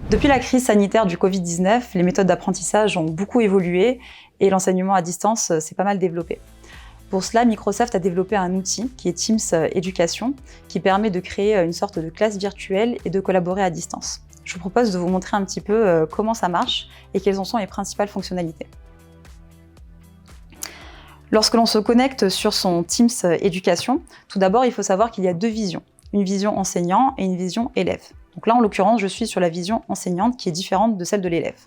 Depuis la crise sanitaire du Covid-19, les méthodes d'apprentissage ont beaucoup évolué et l'enseignement à distance s'est pas mal développé. Pour cela, Microsoft a développé un outil qui est Teams Education, qui permet de créer une sorte de classe virtuelle et de collaborer à distance. Je vous propose de vous montrer un petit peu comment ça marche et quelles en sont les principales fonctionnalités. Lorsque l'on se connecte sur son Teams Education, tout d'abord, il faut savoir qu'il y a deux visions. Une vision enseignant et une vision élève. Donc là, en l'occurrence, je suis sur la vision enseignante qui est différente de celle de l'élève.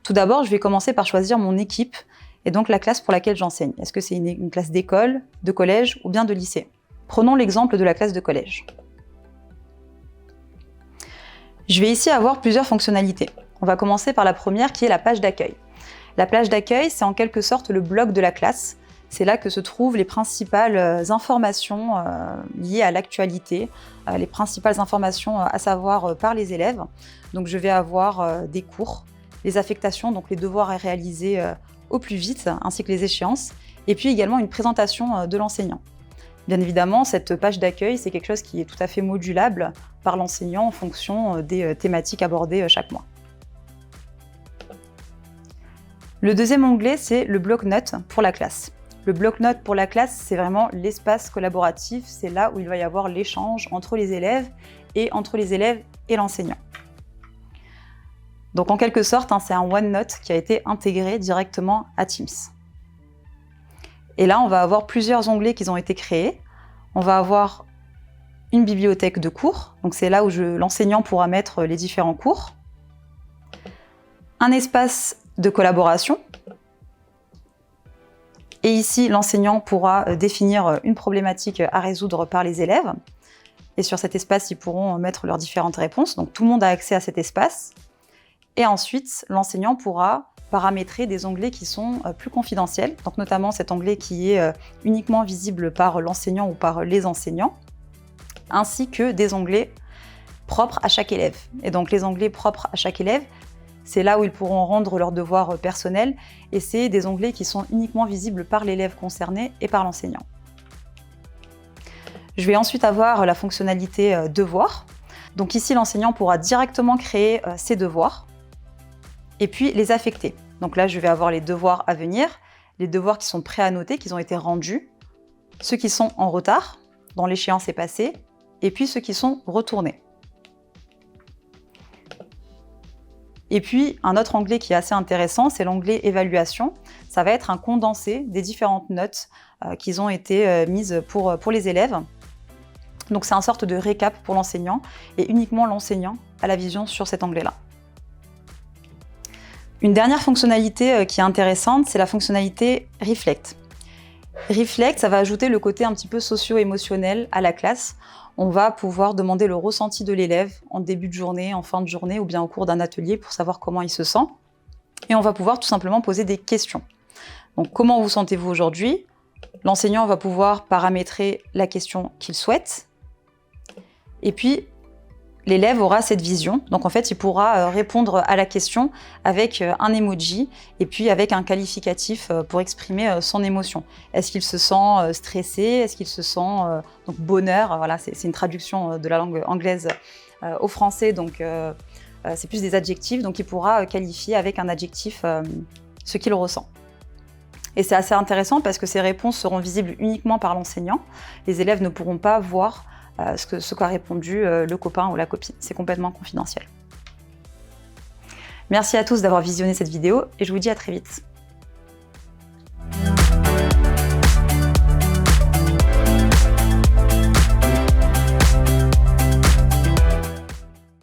Tout d'abord, je vais commencer par choisir mon équipe et donc la classe pour laquelle j'enseigne. Est-ce que c'est une classe d'école, de collège ou bien de lycée? Prenons l'exemple de la classe de collège. Je vais ici avoir plusieurs fonctionnalités. On va commencer par la première qui est la page d'accueil. La page d'accueil, c'est en quelque sorte le blog de la classe. C'est là que se trouvent les principales informations liées à l'actualité, les principales informations à savoir par les élèves. Donc je vais avoir des cours, les affectations, donc les devoirs à réaliser au plus vite, ainsi que les échéances, et puis également une présentation de l'enseignant. Bien évidemment, cette page d'accueil, c'est quelque chose qui est tout à fait modulable par l'enseignant en fonction des thématiques abordées chaque mois. Le deuxième onglet, c'est le bloc-notes pour la classe. Le bloc-notes pour la classe, c'est vraiment l'espace collaboratif, c'est là où il va y avoir l'échange entre les élèves et l'enseignant. Donc en quelque sorte, c'est un OneNote qui a été intégré directement à Teams. Et là, on va avoir plusieurs onglets qui ont été créés. On va avoir une bibliothèque de cours, donc c'est là où l'enseignant pourra mettre les différents cours. Un espace de collaboration. Et ici, l'enseignant pourra définir une problématique à résoudre par les élèves. Et sur cet espace, ils pourront mettre leurs différentes réponses. Donc tout le monde a accès à cet espace. Et ensuite, l'enseignant pourra paramétrer des onglets qui sont plus confidentiels. Donc notamment cet onglet qui est uniquement visible par l'enseignant ou par les enseignants, ainsi que des onglets propres à chaque élève. Et donc les onglets propres à chaque élève, c'est là où ils pourront rendre leurs devoirs personnels et c'est des onglets qui sont uniquement visibles par l'élève concerné et par l'enseignant. Je vais ensuite avoir la fonctionnalité devoirs. Donc ici, l'enseignant pourra directement créer ses devoirs et puis les affecter. Donc là, je vais avoir les devoirs à venir, les devoirs qui sont pré-annotés, qui ont été rendus, ceux qui sont en retard, dont l'échéance est passée, et puis ceux qui sont retournés. Et puis, un autre onglet qui est assez intéressant, c'est l'onglet évaluation. Ça va être un condensé des différentes notes qui ont été mises pour les élèves. Donc, c'est une sorte de récap pour l'enseignant et uniquement l'enseignant a la vision sur cet onglet-là. Une dernière fonctionnalité qui est intéressante, c'est la fonctionnalité Reflect. Reflect, ça va ajouter le côté un petit peu socio-émotionnel à la classe. On va pouvoir demander le ressenti de l'élève en début de journée, en fin de journée ou bien au cours d'un atelier pour savoir comment il se sent. Et on va pouvoir tout simplement poser des questions. Donc, comment vous sentez-vous aujourd'hui? L'enseignant va pouvoir paramétrer la question qu'il souhaite. Et puis, l'élève aura cette vision. Donc, en fait, il pourra répondre à la question avec un emoji et puis avec un qualificatif pour exprimer son émotion. Est-ce qu'il se sent stressé? Est-ce qu'il se sent donc bonheur? Voilà, c'est une traduction de la langue anglaise au français, donc c'est plus des adjectifs. Donc, il pourra qualifier avec un adjectif ce qu'il ressent. Et c'est assez intéressant parce que ces réponses seront visibles uniquement par l'enseignant. Les élèves ne pourront pas voir ce qu'a répondu le copain ou la copine. C'est complètement confidentiel. Merci à tous d'avoir visionné cette vidéo et je vous dis à très vite.